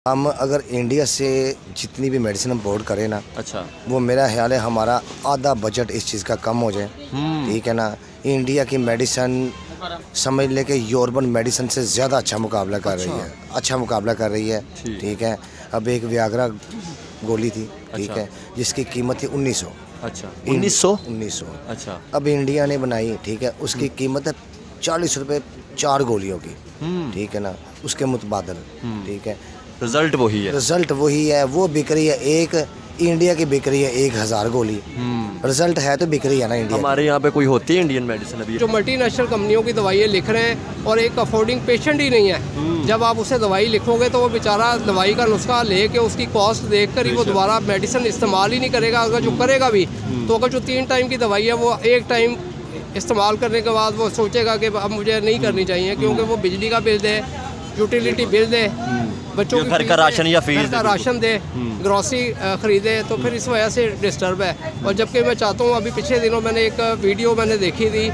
हम अगर इंडिया से जितनी भी मेडिसिन इम्पोर्ट करें ना, अच्छा। वो मेरा ख्याल है हमारा आधा बजट इस चीज़ का कम हो जाए। ठीक है ना। इंडिया की मेडिसिन समझ ले कि यूरोपन मेडिसिन से ज़्यादा अच्छा मुकाबला कर रही है, अच्छा मुकाबला कर रही है। ठीक है। अब एक वियाग्रा गोली थी, ठीक है, जिसकी कीमत थी 1900। अच्छा, 1900। अच्छा। अब इंडिया ने बनाई, ठीक है, उसकी कीमत है 40 रुपये 4 गोलियों की। ठीक है ना, उसके मुतबादल। ठीक है, रिजल्ट वही है। रिजल्ट वही है। वो बिक रही है, एक इंडिया की बिक रही है 1000 गोली। रिजल्ट है तो बिक रही है ना इंडिया की। हमारे यहाँ पे कोई होती है इंडियन मेडिसिन अभी? जो मल्टीनेशनल कंपनियों की दवाइयाँ लिख रहे हैं और एक अफोर्डिंग पेशेंट ही नहीं है। जब आप उसे दवाई लिखोगे तो वो बेचारा दवाई का नुस्खा लेके उसकी कॉस्ट देखकर ही वो दोबारा मेडिसिन इस्तेमाल ही नहीं करेगा। अगर जो करेगा भी तो अगर जो 3 टाइम की दवाई है वो एक टाइम इस्तेमाल करने के बाद वो सोचेगा कि अब मुझे नहीं करनी चाहिए, क्योंकि वो बिजली का बिल दे, यूटिलिटी बिल दे, बच्चों घर का राशन या फीस घर का राशन दे, ग्रॉसरी खरीदे, तो फिर इस वजह से डिस्टर्ब है। और जबकि मैं चाहता हूँ, अभी पिछले दिनों मैंने एक वीडियो देखी थी,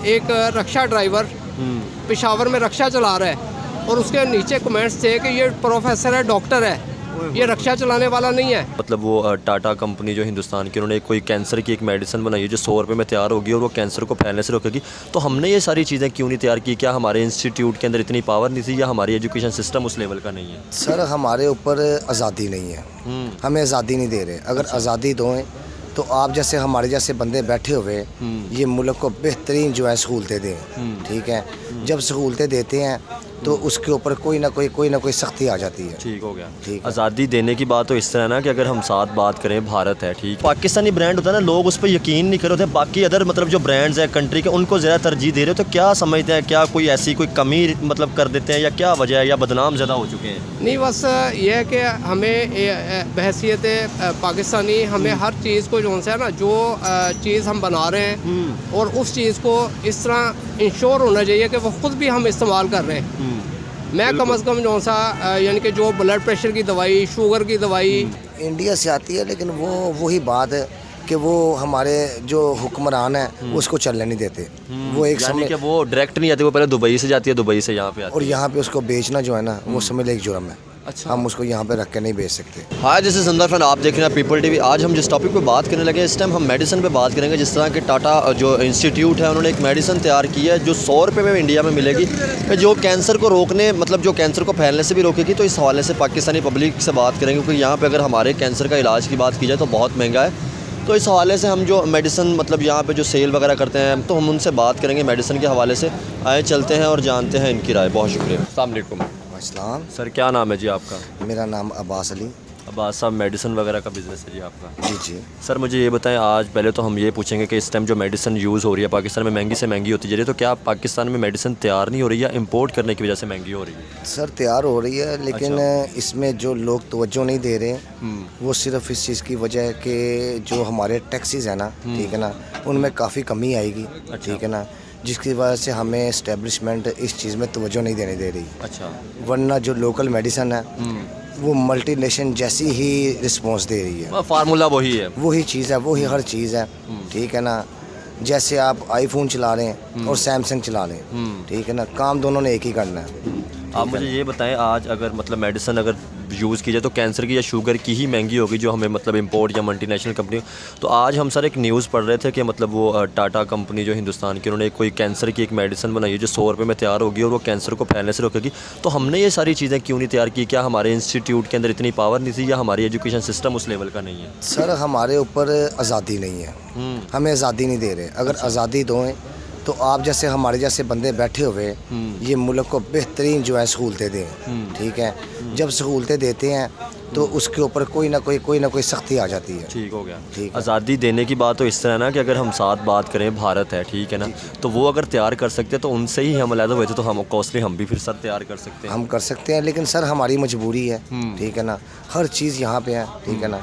एक रक्षा ड्राइवर पेशावर में रक्षा चला रहा है और उसके नीचे कमेंट्स थे कि ये प्रोफेसर है, डॉक्टर है, ये रक्षा चलाने वाला नहीं है। मतलब वो टाटा कंपनी जो हिंदुस्तान की, उन्होंने कोई कैंसर की एक मेडिसिन बनाई है जो 100 रुपये में तैयार होगी और वो कैंसर को फैलने से रोकेगी। तो हमने ये सारी चीज़ें क्यों नहीं तैयार की? क्या हमारे इंस्टीट्यूट के अंदर इतनी पावर नहीं थी या हमारी एजुकेशन सिस्टम उस लेवल का नहीं है? सर, हमारे ऊपर आज़ादी नहीं है, हमें आज़ादी नहीं दे रहे। अगर आज़ादी दोएं तो आप जैसे हमारे जैसे बंदे बैठे हुए ये मुल्क को बेहतरीन जो है सहूलतें दें। ठीक है, जब सहूलतें देते हैं तो उसके ऊपर कोई ना कोई सख्ती आ जाती है। ठीक हो गया। ठीक। आज़ादी देने की बात तो इस तरह ना कि अगर हम साथ बात करें, भारत है, ठीक, पाकिस्तानी ब्रांड होता है ना, लोग उस पर यकीन नहीं कर रहे होते। बाकी अदर मतलब जो ब्रांड्स हैं कंट्री के, उनको ज़्यादा तरजीह दे रहे हो। तो क्या समझते हैं, क्या कोई ऐसी कोई कमी मतलब कर देते हैं या क्या वजह है, या बदनाम ज़्यादा हो चुके हैं? नहीं, बस ये है कि हमें बहैसियत पाकिस्तानी हमें हर चीज़ को जो है ना, जो चीज़ हम बना रहे हैं और उस चीज़ को इस तरह इंश्योर होना चाहिए कि वो ख़ुद भी हम इस्तेमाल कर रहे हैं। मैं कम अज़ कम जो सा यानी कि जो ब्लड प्रेशर की दवाई, शुगर की दवाई इंडिया से आती है, लेकिन वो वही बात है कि वो हमारे जो हुक्मरान हैं उसको चलने नहीं देते। वो एक यानी समय कि वो डायरेक्ट नहीं आती, वो पहले दुबई से जाती है, दुबई से यहाँ पे आती और यहाँ पे उसको बेचना जो है ना, वो समझ ले एक जुर्म है। अच्छा। हम उसको यहाँ पे रख के नहीं बेच सकते। हाय, दिस इज सुंदर फ्रेंड, आप देख रहे हैं पीपल टीवी। आज हम जिस टॉपिक पे बात करने लगे, इस टाइम हम मेडिसिन पे बात करेंगे। जिस तरह के टाटा जो इंस्टीट्यूट है, उन्होंने एक मेडिसिन तैयार की है जो 100 रुपये में इंडिया में मिलेगी, जो कैंसर को रोकने, मतलब जो कैंसर को फैलने से भी रोकेगी। तो इस हवाले से पाकिस्तानी पब्लिक से बात करेंगे, क्योंकि यहाँ पर अगर हमारे कैंसर का इलाज की बात की जाए तो बहुत महंगा है। तो इस हवाले से हम जो मेडिसिन मतलब यहाँ पे जो सेल वगैरह करते हैं, तो हम उनसे बात करेंगे मेडिसिन के हवाले से। आए चलते हैं और जानते हैं इनकी राय। बहुत शुक्रिया। अस्सलाम वालेकुम अस्सलाम। सर, क्या नाम है जी आपका? मेरा नाम अब्बास अली। अब्बास साहब, मेडिसिन वगैरह का बिज़नेस है जी आपका? जी जी। सर मुझे ये बताएं, आज पहले तो हम ये पूछेंगे कि इस टाइम जो मेडिसिन यूज़ हो रही है पाकिस्तान में, महंगी से महंगी होती जा रही है, तो क्या पाकिस्तान में मेडिसिन तैयार नहीं हो रही है या इंपोर्ट करने की वजह से महंगी हो रही है? सर, तैयार हो रही है, लेकिन इसमें जो लोग तवज्जो नहीं दे रहे वो सिर्फ इस चीज़ की वजह है कि जो हमारे टैक्सेस है ना, ठीक है ना, उनमें काफ़ी कमी आएगी। ठीक है ना, जिसकी वजह से हमें इस्टेब्लिशमेंट इस चीज़ में तवज्जो नहीं देने दे रही। अच्छा। वरना जो लोकल मेडिसिन है वो मल्टीनेशनल जैसी ही रिस्पॉन्स दे रही है। फार्मूला वही है, वही चीज़ है, वही हर चीज़ है। ठीक है ना, जैसे आप आईफोन चला रहे हैं और सैमसंग चला रहे हैं, ठीक है ना, काम दोनों ने एक ही करना है। आप मुझे ये बताएं, आज अगर मतलब मेडिसिन अगर यूज़ की जाए तो कैंसर की या शुगर की ही महंगी होगी, जो हमें मतलब इंपोर्ट या मल्टीनेशनल कंपनी। तो आज हम सर एक न्यूज़ पढ़ रहे थे कि मतलब वो टाटा कंपनी जो हिंदुस्तान की, उन्होंने कोई कैंसर की एक मेडिसिन बनाई है जो 100 रुपये में तैयार होगी और वो कैंसर को फैलने से रोकेगी। तो हमने ये सारी चीज़ें क्यों नहीं तैयार की? क्या हमारे इंस्टीट्यूट के अंदर इतनी पावर नहीं थी या हमारी एजुकेशन सिस्टम उस लेवल का नहीं है? सर, हमारे ऊपर आज़ादी नहीं है, हमें आज़ादी नहीं दे रहे। अगर आज़ादी दोएं तो आप जैसे हमारे जैसे बंदे बैठे हुए ये मुल्क को बेहतरीन जो है सहूलतें दें। ठीक है, जब सहूलतें देते हैं तो उसके ऊपर कोई ना कोई सख्ती आ जाती है। ठीक हो गया। ठीक। आज़ादी देने की बात तो इस तरह ना कि अगर हम साथ बात करें, भारत है, ठीक है ना, तो वो अगर तैयार कर सकते तो उनसे ही हम अलग हुए थे, तो हम कॉस्टली हम भी फिर सर तैयार कर सकते हैं। हम कर सकते हैं, लेकिन सर हमारी मजबूरी है। ठीक है ना, हर चीज़ यहाँ पे है। ठीक है ना।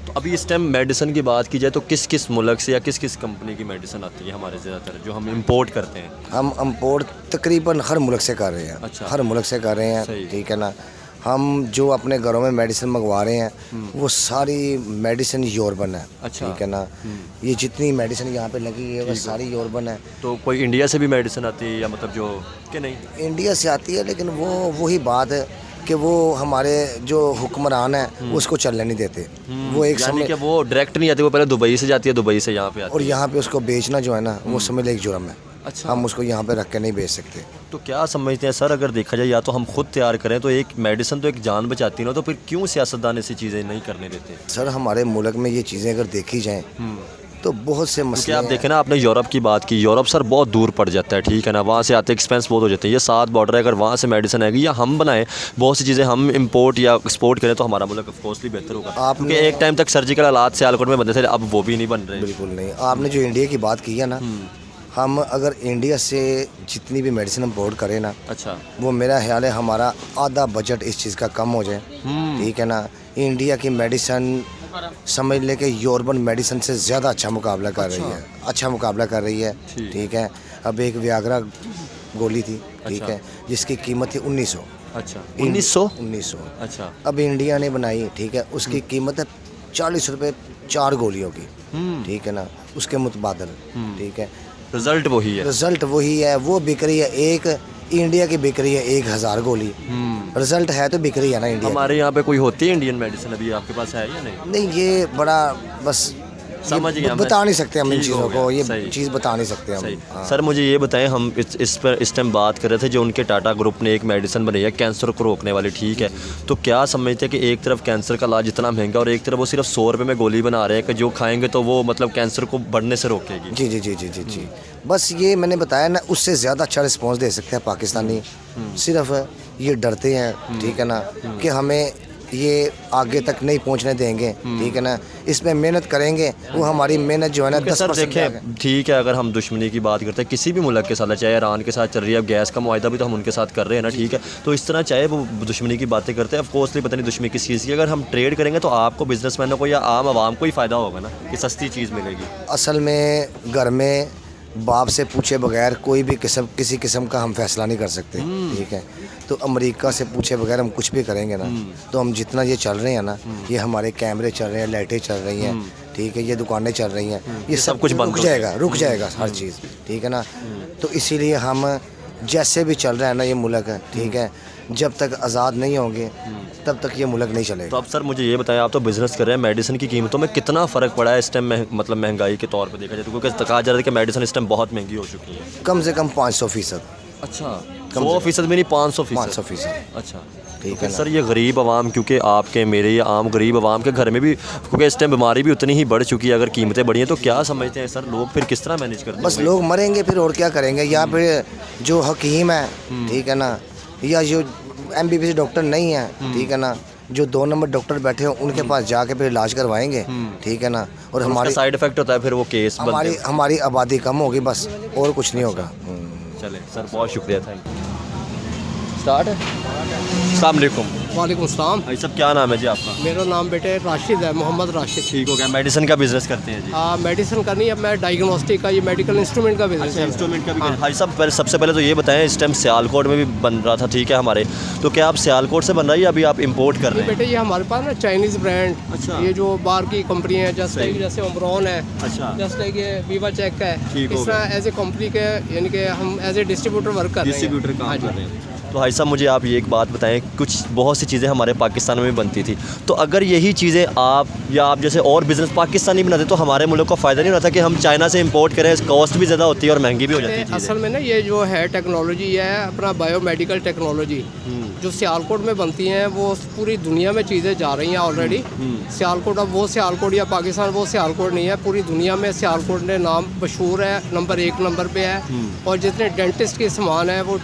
तो अभी इस टाइम मेडिसिन की बात की जाए तो किस किस मुल्क से या किस किस कंपनी की मेडिसिन आती है हमारे ज़्यादातर जो हम इंपोर्ट करते हैं? हम इम्पोर्ट तकरीबन हर मुल्क से कर रहे हैं। अच्छा। हर मुल्क से कर रहे हैं। ठीक है ना, हम जो अपने घरों में मेडिसिन मंगवा रहे हैं वो सारी मेडिसिन यूरोपन है। अच्छा। ठीक है ना, ये जितनी मेडिसिन यहाँ पे लगी है वो सारी यूरोपन है। तो कोई इंडिया से भी मेडिसिन आती है या मतलब जो कि नहीं? इंडिया से आती है, लेकिन वो वही बात है कि वो हमारे जो हुक्मरान है उसको चलने नहीं देते। वो एक यानी समय कि वो डायरेक्ट नहीं आती, वो पहले दुबई से जाती है, दुबई से यहाँ पे आती और यहाँ पे उसको बेचना जो है ना वो समझ ले एक जुर्म है। अच्छा। हम उसको यहाँ पे रख के नहीं बेच सकते। तो क्या समझते हैं सर, अगर देखा जाए या तो हम खुद तैयार करें तो एक मेडिसिन तो एक जान बचाती है ना, तो फिर क्यों सियासतदान ऐसी चीज़ें नहीं करने देते? सर हमारे मुल्क में ये चीज़ें अगर देखी जाएँ तो बहुत से क्योंकि मसले आप हैं। देखें ना, आपने यूरोप की बात की, यूरोप सर बहुत दूर पड़ जाता है, ठीक है ना, वहाँ से आते एक्सपेंस बहुत हो जाते हैं। ये 7 बॉर्डर है, अगर वहाँ से मेडिसिन आएगी या हम बनाएं बहुत सी चीज़ें हम इंपोर्ट या एक्सपोर्ट करें तो हमारा मुल्क ऑफकोर्सली बेहतर होगा। आपने- क्योंकि एक टाइम तक सर्जिकल आलात सियालकोट में बनते थे, अब वो भी नहीं बन रहे। बिल्कुल नहीं। आपने जो इंडिया की बात की है ना, हम अगर इंडिया से जितनी भी मेडिसिन इम्पोर्ट करें ना, अच्छा। वो मेरा ख्याल है हमारा आधा बजट इस चीज़ का कम हो जाए। ठीक है ना। इंडिया की मेडिसिन समझ ले कि यूरोपन मेडिसिन से ज़्यादा अच्छा मुकाबला कर रही है, अच्छा मुकाबला कर रही है। ठीक है। अब एक वियाग्रा गोली थी, ठीक है, जिसकी कीमत थी 1900। अच्छा, 1900। अच्छा। अब इंडिया ने बनाई, ठीक है, उसकी कीमत है 40 रुपये 4 गोलियों की। ठीक है ना, उसके मुतबादल। ठीक है, रिजल्ट वही है। रिजल्ट वही है। वो बिक रही है एक, इंडिया की बिक रही है 1000 गोली। रिजल्ट है तो बिक रही है ना इंडिया की। हमारे यहाँ पे कोई होती है इंडियन मेडिसिन, अभी आपके पास है या नहीं? नहीं, ये बड़ा बस समझ गया मैं। बता नहीं सकते हम इन ठीक हो चीज़ों को, गया, ये सही। चीज़ बता नहीं सकते हम। सही। हाँ। सर मुझे ये बताएं, हम इस पर इस टाइम बात कर रहे थे जो उनके टाटा ग्रुप ने एक मेडिसिन बनाई है कैंसर को रोकने वाली, ठीक है, तो क्या समझते हैं कि एक तरफ कैंसर का इलाज इतना महंगा और एक तरफ वो सिर्फ 100 रुपये में गोली बना रहे हैं कि जो खाएंगे तो वो मतलब कैंसर को बढ़ने से रोकेगी? जी जी जी जी जी जी। बस ये मैंने बताया ना, उससे ज़्यादा अच्छा रिस्पॉन्स दे सकते हैं पाकिस्तानी। सिर्फ ये डरते हैं, ठीक है ना, कि हमें ये आगे तक नहीं पहुंचने देंगे। ठीक है ना, इसमें मेहनत करेंगे, वो हमारी मेहनत जो है ना 10% सर देखें, ठीक है, अगर हम दुश्मनी की बात करते हैं किसी भी मुल्क के साथ, चाहे ईरान के साथ चल रही है, अब गैस का मुआहदा भी तो हम उनके साथ कर रहे हैं ना, ठीक है, तो इस तरह चाहे वो दुश्मनी की बातें करते हैं, ऑफकोर्सली पता नहीं दुश्मनी किस चीज़ की, अगर हम ट्रेड करेंगे तो आपको बिजनेसमैनों को या आम आवाम को ही फ़ायदा होगा ना, कि सस्ती चीज़ मिलेगी। असल में घर में बाप से पूछे बगैर कोई भी किसी किस्म का हम फैसला नहीं कर सकते। ठीक है, तो अमेरिका से पूछे बगैर हम कुछ भी करेंगे ना, तो हम जितना ये चल रहे हैं ना, ये हमारे कैमरे चल रहे हैं, लाइटें चल रही हैं, ठीक है, ये दुकानें चल रही हैं, ये सब कुछ बंद रुक जाएगा हर चीज़। ठीक है ना, तो इसीलिए हम जैसे भी चल रहा है ना ये मुल्क, ठीक है, जब तक आज़ाद नहीं होंगे तब तक ये मुल्क नहीं चलेगा। तो अब सर मुझे ये बताएं, आप तो बिज़नेस कर रहे हैं, मेडिसिन की कीमतों में कितना फ़र्क पड़ा है इस टाइम में, मतलब महंगाई के तौर पे देखा जाए तो, क्योंकि कहा जा रहा है कि मेडिसिन इस टाइम बहुत महंगी हो चुकी है। कम से कम 500%। अच्छा, 100% भी नहीं, 500%। 500%। अच्छा, ठीक तो है सर ये गरीब आवाम, क्योंकि आपके मेरे या आम गरीब आवाम के घर में भी, क्योंकि इस टाइम बीमारी भी उतनी ही बढ़ चुकी है, अगर कीमतें बढ़ी हैं तो क्या समझते हैं सर लोग फिर किस तरह मैनेज करते हैं? बस लोग मरेंगे फिर, और क्या करेंगे। या फिर जो हकीम है, ठीक है ना, या जो MBBS डॉक्टर नहीं है, ठीक है ना, जो 2 नंबर डॉक्टर बैठे हैं उनके पास जाके फिर इलाज करवाएंगे। ठीक है ना, और हमारी साइड इफेक्ट होता है फिर वो केस बनते हमारी आबादी कम होगी, बस और कुछ नहीं होगा। चले सर, बहुत शुक्रिया, थैंक यू। स्टार्ट है। अस्सलाम वालेकुम। वालेकुम सलाम। भाई साहब क्या नाम है जी आपका? मेरा नाम बेटे राशिद है, मोहम्मद राशिद। ठीक हो गया, मेडिसिन का बिजनेस करते हैं जी? मेडिसिन का नहीं, अब मैं डायग्नोस्टिक का, ये मेडिकल इंस्ट्रूमेंट का बिजनेस है। इंस्ट्रूमेंट का भी भाई साहब सबसे पहले तो ये बताएं, इस टाइम सियालकोट में भी बन रहा था, ठीक है हमारे, तो क्या आप सियालकोट से बन रहा है या अभी आप इंपोर्ट कर रहे हैं? बेटे ये हमारे पास ना चाइनीज़ ब्रांड, अच्छा। ये जो बाहर की कंपनी है, जस्ट सही। लाइक जैसे ओमरॉन है, अच्छा। जस्ट लाइक ये वीवा चेक है, ठीक हो इस तरह एज ए कंपनी के, यानी कि हम एज ए डिस्ट्रीब्यूटर वर्क कर रहे हैं। डिस्ट्रीब्यूटर काम हाँ कर जी। रहे हैं। तो भाई साहब मुझे आप ये एक बात बताएं, कुछ बहुत सी चीज़ें हमारे पाकिस्तान में भी बनती थी, तो अगर यही चीज़ें आप या आप जैसे और बिज़नेस पाकिस्तानी बनाते तो हमारे मुल्क को फ़ायदा नहीं होता कि हम चाइना से इंपोर्ट करें, कॉस्ट भी ज़्यादा होती है और महंगी भी हो जाती है। असल में ना ये जो है टेक्नोलॉजी है अपना बायोमेडिकल टेक्नोलॉजी, जो सियालकोट में बनती हैं वो पूरी दुनिया में चीज़ें जा रही हैं ऑलरेडी। सियालकोट अब वो सियालकोट या पाकिस्तान वो सियालकोट नहीं है, पूरी दुनिया में सियालकोट ने नाम मशहूर है, नंबर 1 नंबर पे है। और जितने डेंटिस्ट के सामान है वो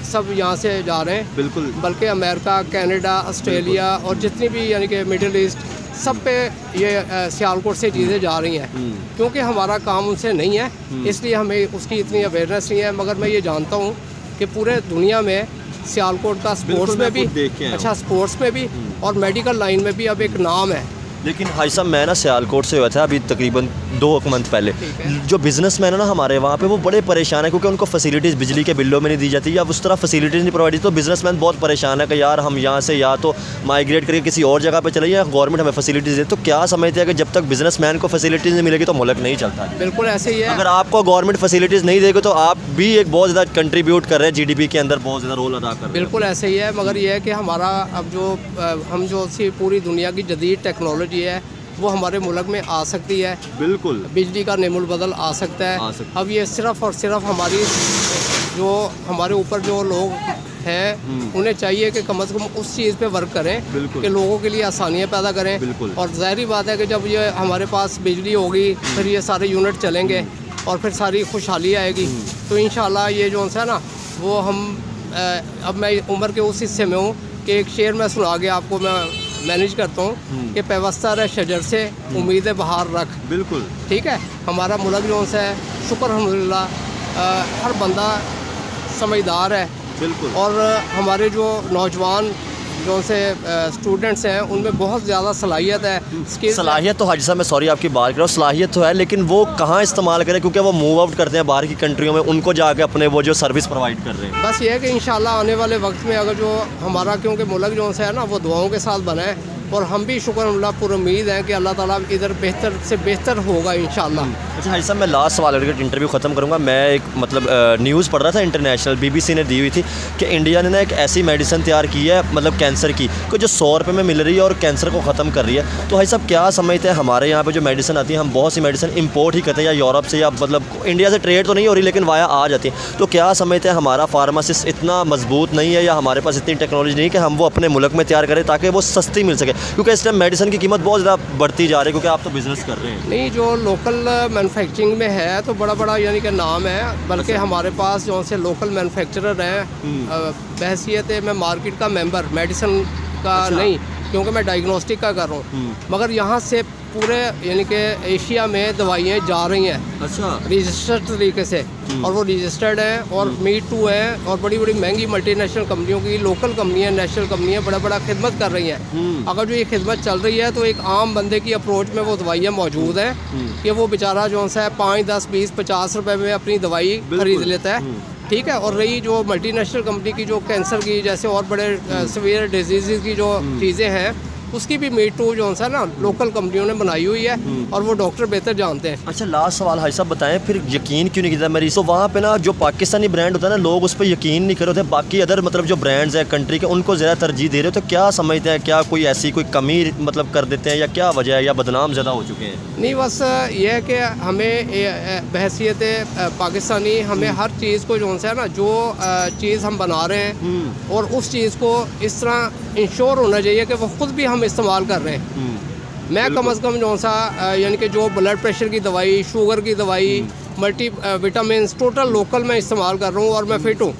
सब यहाँ से जा रहे हैं, बिल्कुल। बल्कि अमेरिका, कनाडा, ऑस्ट्रेलिया और जितनी भी यानी कि मिडिल ईस्ट, सब पे ये सियालकोट से चीज़ें जा रही हैं। क्योंकि हमारा काम उनसे नहीं है, इसलिए हमें उसकी इतनी अवेयरनेस नहीं है। मगर मैं ये जानता हूँ कि पूरे दुनिया में सियालकोट का स्पोर्ट्स में भी, अच्छा स्पोर्ट्स में भी और मेडिकल लाइन में भी अब एक नाम है। लेकिन भाई साहब मैं ना सियालकोट से हुआ था अभी तकरीबन 2 मंथ पहले। जो बिजनेसमैन है ना हमारे वहाँ पे वो बड़े परेशान है क्योंकि उनको फैसिलिटीज़ बिजली के बिलों में नहीं दी जाती या उस तरह फैसिलिटीज़ नहीं प्रोवाइड। तो बिजनेसमैन बहुत परेशान है कि यार हम यहाँ से या तो माइग्रेट करके किसी और जगह पे चले या गवर्नमेंट हमें फैसिलिटीज़ दे। तो क्या समझते हैं कि जब तक बिजनेसमैन को फैसिलिटीज़ नहीं मिलेगी तो मुल्क नहीं चलता? बिल्कुल ऐसे ही है। अगर आपको गवर्नमेंट फैसिलिटीज़ नहीं देगी तो आप भी एक बहुत ज़्यादा कंट्रीब्यूट कर रहे हैं जीडीपी के अंदर, बहुत ज़्यादा रोल अदा कर रहे हैं। बिल्कुल ऐसे ही है, मगर ये है कि हमारा अब जो हम जो सी पूरी दुनिया की जदीद टेक्नोलॉजी है वो हमारे मुल्क में आ सकती है। बिल्कुल बिजली का नेमुल बदल आ सकता है। अब ये सिर्फ़ और सिर्फ हमारी जो हमारे ऊपर जो लोग हैं उन्हें चाहिए कि कम से कम उस चीज़ पे वर्क करें कि लोगों के लिए आसानियाँ पैदा करें। और ज़ाहिर बात है कि जब ये हमारे पास बिजली होगी फिर ये सारे यूनिट चलेंगे और फिर सारी खुशहाली आएगी। तो इंशाल्लाह ये जो है ना वो हम अब मैं उम्र के उस हिस्से में हूँ कि एक शेर मैं सुना के आपको मैं मैनेज करता हूँ कि पैवस्ता रह शजर से उम्मीद बहार रख। बिल्कुल ठीक है, हमारा मुल्क जो है शुक्र अल्हम्दुलिल्लाह हर बंदा समझदार है। बिल्कुल। और हमारे जो नौजवान जो से स्टूडेंट्स हैं उनमें बहुत ज़्यादा सलाहियत है, स्किल्स। सलाहियत तो हाजी साहब मैं सॉरी आपकी बात कर रहा हूँ, सलाहियत तो है लेकिन वो कहाँ इस्तेमाल करें क्योंकि वो मूव आउट करते हैं बाहर की कंट्रियों में, उनको जाके अपने वो जो सर्विस प्रोवाइड कर रहे हैं। बस ये है कि इंशाल्लाह आने वाले वक्त में अगर जो हमारा क्योंकि मुल्क जो है ना वो दुआओं के साथ बना है और हम भी शुक्र अल्लाह पूरी उम्मीद है कि अल्लाह ताला इधर बेहतर से बेहतर होगा इंशाल्लाह। अच्छा हाजी साहब मैं लास्ट सवाल करके इंटरव्यू ख़त्म करूँगा। मैं एक मतलब न्यूज़ पढ़ रहा था इंटरनेशनल BBC ने दी हुई थी कि इंडिया ने ना एक ऐसी मेडिसिन तैयार की है मतलब कैंसर की जो 100 रुपये में मिल रही है और कैंसर को ख़त्म कर रही है। तो भाई साहब क्या समझते हैं हमारे यहाँ पे जो मेडिसिन आती है, हम बहुत सी मेडिसिन इंपोर्ट ही करते हैं या यूरोप से या मतलब इंडिया से ट्रेड तो नहीं हो रही लेकिन वाया आ जाती है। तो क्या समझते हैं हमारा फार्मासिस्ट इतना मजबूत नहीं है या हमारे पास इतनी टेक्नोलॉजी नहीं है कि हम वो अपने मुल्क में तैयार करें ताकि वो सस्ती मिल सके? क्योंकि इस टाइम मेडिसिन की कीमत बहुत ज़्यादा बढ़ती जा रही है क्योंकि आप तो बिज़नेस कर रहे हैं। नहीं, जो लोकल मैन्युफैक्चरिंग में है तो बड़ा बड़ा यानी कि नाम है, बल्कि हमारे पास जो से लोकल मैन्युफैक्चरर हैं बहसियत मैं मार्केट का मेंबर मेडिसिन का नहीं, क्योंकि मैं डायग्नोस्टिक का कर रहा हूँ, मगर यहाँ से पूरे यानी कि एशिया में दवाइयाँ जा रही हैं। अच्छा। रजिस्टर्ड तरीके से, और वो रजिस्टर्ड हैं और मीट टू हैं और बड़ी बड़ी महंगी मल्टीनेशनल कंपनियों की लोकल कंपनियाँ नेशनल कंपनियाँ बड़ा खिदमत कर रही हैं। अगर जो ये खिदमत चल रही है तो एक आम बंदे की अप्रोच में वो दवाइयाँ मौजूद हैं कि वो बेचारा जो है 5, 10, 20, 50 रुपए में अपनी दवाई खरीद लेता है। ठीक है। और रही जो मल्टीनेशनल कंपनी की जो कैंसर की जैसे और बड़े सीवियर डिजीज़ की जो चीज़ें हैं उसकी भी मीट टू जो है ना लोकल कंपनियों ने बनाई हुई है और वो डॉक्टर बेहतर जानते हैं। अच्छा लास्ट सवाल हाजी साहब बताएं फिर यकीन क्यों नहीं किया मरीज? तो वहाँ पे ना जो पाकिस्तानी ब्रांड होता है ना लोग उस पर यकीन नहीं कर रहे थे, बाकी अदर मतलब जो ब्रांड्स हैं कंट्री के उनको ज़्यादा तरजीह दे रहे हो। तो क्या समझते हैं, क्या कोई ऐसी कोई कमी मतलब कर देते हैं या क्या वजह है या बदनाम ज़्यादा हो चुके हैं? नहीं, बस ये है कि हमें बहसियत पाकिस्तानी हमें हर चीज़ को जो है ना जो चीज़ हम बना रहे हैं और उस चीज़ को इस तरह इंश्योर होना चाहिए कि वो ख़ुद भी हम इस्तेमाल कर रहे हैं। मैं कम अज़ कम जो सा यानी कि जो ब्लड प्रेशर की दवाई, शुगर की दवाई, मल्टी विटामिन टोटल लोकल मैं इस्तेमाल कर रहा हूँ और मैं फिट हूँ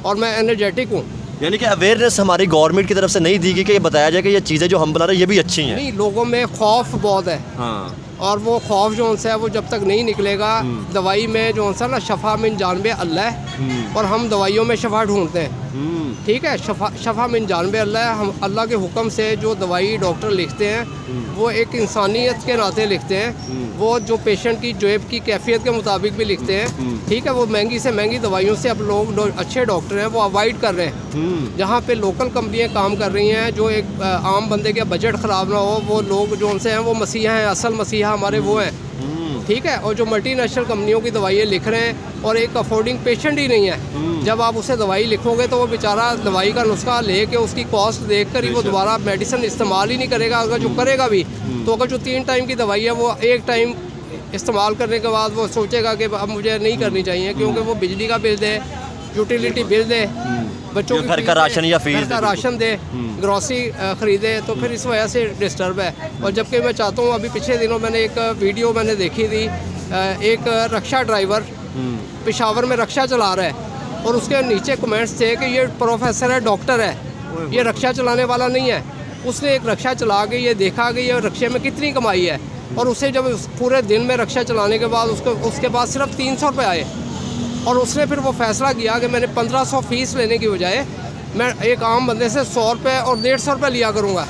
और मैं एनर्जेटिक हूँ। यानी कि अवेयरनेस हमारी गवर्नमेंट की तरफ से नहीं दी गई कि ये बताया जाए कि ये चीज़ें जो हम बना रहे हैं ये भी अच्छी हैं। नहीं, लोगों में खौफ बहुत है। हाँ। और वो खौफ जो है वो जब तक नहीं निकलेगा, दवाई में जो है ना शफा मिन जानबे अल्लाह है और हम दवाइयों में शफा ढूंढते हैं। ठीक है, शफा मिन जानबे अल्लाह है। हम अल्लाह के हुक्म से जो दवाई डॉक्टर लिखते हैं वो एक इंसानियत के नाते लिखते हैं, वो जो पेशेंट की जेब की कैफियत के मुताबिक भी लिखते हैं। ठीक है, वो महंगी से महंगी दवाइयों से अब लोग अच्छे डॉक्टर हैं वो अवॉइड कर रहे हैं। जहाँ पे लोकल कंपनियाँ काम कर रही हैं जो एक आम बंदे का बजट ख़राब ना हो, वो लोग जो उनसे हैं वो मसीहा हैं, असल मसीहा हमारे वो हैं। ठीक है। और जो मल्टीनेशनल कंपनियों की दवाइयाँ लिख रहे हैं और एक अफोर्डिंग पेशेंट ही नहीं है, जब आप उसे दवाई लिखोगे तो वो बेचारा दवाई का नुस्खा लेके उसकी कॉस्ट देख कर ही वो दोबारा मेडिसिन इस्तेमाल ही नहीं करेगा। अगर जो करेगा भी तो अगर जो 3 टाइम की दवाई है वो एक टाइम इस्तेमाल करने के बाद वो सोचेगा कि अब मुझे नहीं करनी चाहिए, क्योंकि वो बिजली का बिल दे, यूटिलिटी बिल दे, बच्चों की घर का राशन या फीस का राशन दे, ग्रॉसरी ख़रीदे, तो फिर इस वजह से डिस्टर्ब है। और जबकि मैं चाहता हूँ, अभी पिछले दिनों मैंने एक वीडियो मैंने देखी थी, एक रक्षा ड्राइवर पेशावर में रक्षा चला रहा है और उसके नीचे कमेंट्स थे कि ये प्रोफेसर है, डॉक्टर है, ये रक्षा चलाने वाला नहीं है। उसने एक रक्षा चला के ये देखा कि ये रक्षे में कितनी कमाई है और उसे जब पूरे दिन में रक्षा चलाने के बाद उसके बाद सिर्फ 300 रुपये आए और उसने फिर वो फैसला किया कि मैंने 1500 फीस लेने की बजाय मैं एक आम बंदे से 100 रुपये और 150 रुपये लिया करूँगा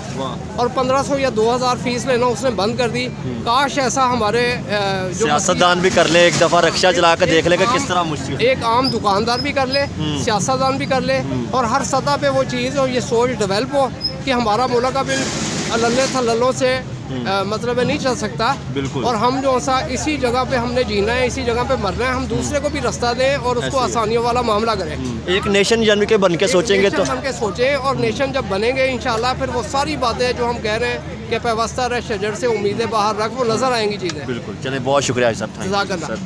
और 1500 या 2000 फीस लेना उसने बंद कर दी। काश ऐसा हमारे जो सियासतदान भी कर ले, एक दफ़ा रक्षा चला कर देख लेगा किस तरह मुश्किल। एक आम दुकानदार भी कर ले, सियासतदान भी कर ले और हर सतह पे वो चीज़ और ये सोच डेवलप हो कि हमारा मुल्क अब इन अल्ले थल्लों से मतलब नहीं चल सकता। बिल्कुल। और हम जो सा इसी जगह पे हमने जीना है, इसी जगह पे मरना है, हम दूसरे को भी रास्ता दें और उसको आसानियों वाला मामला करें। एक नेशन जन्म के बन के सोचेंगे तो बन के सोचें और नेशन जब बनेंगे इंशाल्लाह फिर वो सारी बातें जो हम कह रहे हैं कि पैवस्ता रहे शजर से उम्मीदें बाहर रख, वो नज़र आएंगी चीज़ें। बिल्कुल। चले, बहुत शुक्रिया साहब, जज़ाकल्लाह।